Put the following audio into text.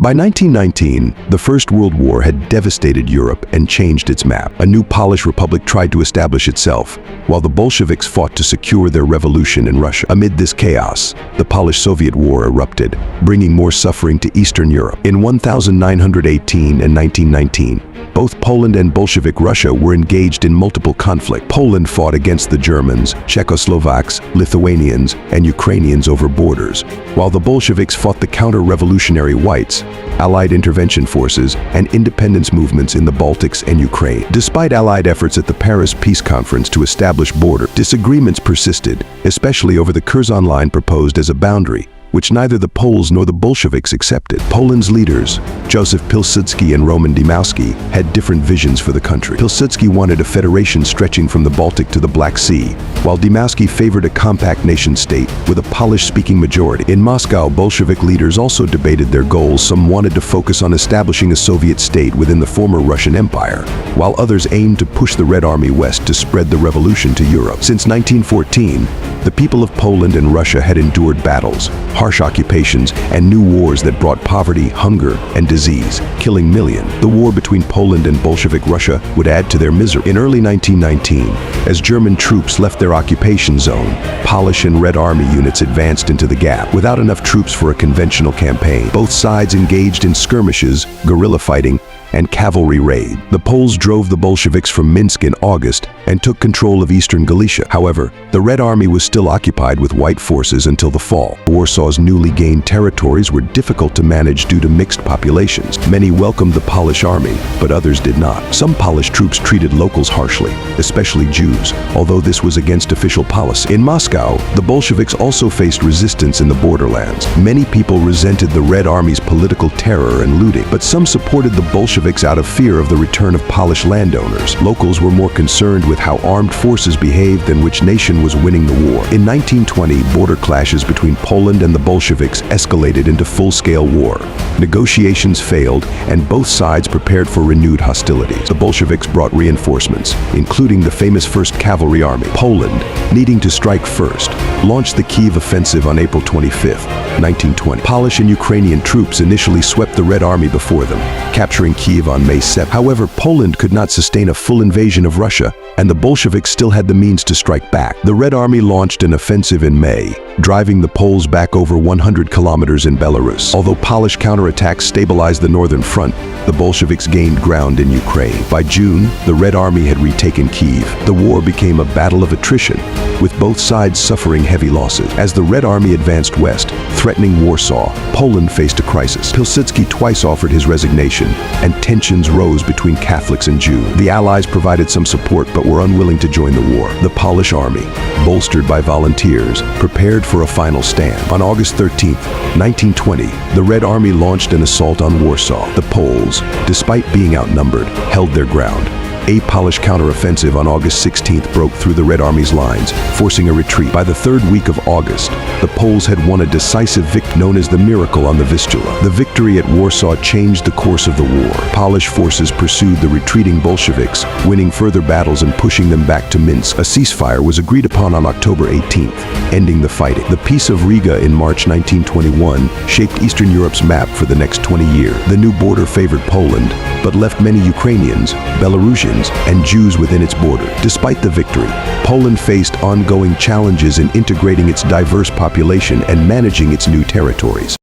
By 1919, the First World War had devastated Europe and changed its map. A new Polish republic tried to establish itself, while the Bolsheviks fought to secure their revolution in Russia. Amid this chaos, the Polish-Soviet War erupted, bringing more suffering to Eastern Europe. In 1918 and 1919, both Poland and Bolshevik Russia were engaged in multiple conflict. Poland fought against the Germans, Czechoslovaks, Lithuanians, and Ukrainians over borders, while the Bolsheviks fought the counter-revolutionary whites, Allied intervention forces, and independence movements in the Baltics and Ukraine. Despite Allied efforts at the Paris Peace Conference to establish border, disagreements persisted, especially over the Curzon line proposed as a boundary, which neither the Poles nor the Bolsheviks accepted. Poland's leaders, Joseph Pilsudski and Roman Dmowski, had different visions for the country. Pilsudski wanted a federation stretching from the Baltic to the Black Sea, while Dmowski favored a compact nation-state with a Polish-speaking majority. In Moscow, Bolshevik leaders also debated their goals. Some wanted to focus on establishing a Soviet state within the former Russian Empire, while others aimed to push the Red Army west to spread the revolution to Europe. Since 1914, the people of Poland and Russia had endured battles, harsh occupations, and new wars that brought poverty, hunger, and disease, killing millions. The war between Poland and Bolshevik Russia would add to their misery. In early 1919, as German troops left their occupation zone, Polish and Red Army units advanced into the gap. Without enough troops for a conventional campaign, both sides engaged in skirmishes, guerrilla fighting, and cavalry raid. The Poles drove the Bolsheviks from Minsk in August and took control of eastern Galicia. However, the Red Army was still occupied with white forces until the fall. Warsaw's newly gained territories were difficult to manage due to mixed populations. Many welcomed the Polish army, but others did not. Some Polish troops treated locals harshly, especially Jews, although this was against official policy. In Moscow, the Bolsheviks also faced resistance in the borderlands. Many people resented the Red Army's political terror and looting, but some supported the Bolsheviks out of fear of the return of Polish landowners. Locals were more concerned with how armed forces behaved than which nation was winning the war. In 1920, border clashes between Poland and the Bolsheviks escalated into full-scale war. Negotiations failed, and both sides prepared for renewed hostilities. The Bolsheviks brought reinforcements, including the famous 1st Cavalry Army. Poland, needing to strike first, launched the Kiev offensive on April 25, 1920. Polish and Ukrainian troops initially swept the Red Army before them, capturing Kiev on May 7. However, Poland could not sustain a full invasion of Russia, and the Bolsheviks still had the means to strike back. The Red Army launched an offensive in May, driving the Poles back over 100 kilometers in Belarus. Although Polish counterattacks stabilized the northern front, the Bolsheviks gained ground in Ukraine. By June, the Red Army had retaken Kiev. The war became a battle of attrition, with both sides suffering heavy losses. As the Red Army advanced west, threatening Warsaw, Poland faced a crisis. Pilsudski twice offered his resignation, and tensions rose between Catholics and Jews. The Allies provided some support but were unwilling to join the war. The Polish army, bolstered by volunteers, prepared for a final stand. On August 13, 1920, the Red Army launched an assault on Warsaw. The Poles, despite being outnumbered, held their ground. A Polish counteroffensive on August 16th broke through the Red Army's lines, forcing a retreat. By the 3rd week of August, the Poles had won a decisive victory known as the Miracle on the Vistula. The victory at Warsaw changed the course of the war. Polish forces pursued the retreating Bolsheviks, winning further battles and pushing them back to Minsk. A ceasefire was agreed upon on October 18th, ending the fighting. The Peace of Riga in March 1921 shaped Eastern Europe's map for the next 20 years. The new border favored Poland, but left many Ukrainians, Belarusians, and Jews within its border. Despite the victory, Poland faced ongoing challenges in integrating its diverse population and managing its new territories.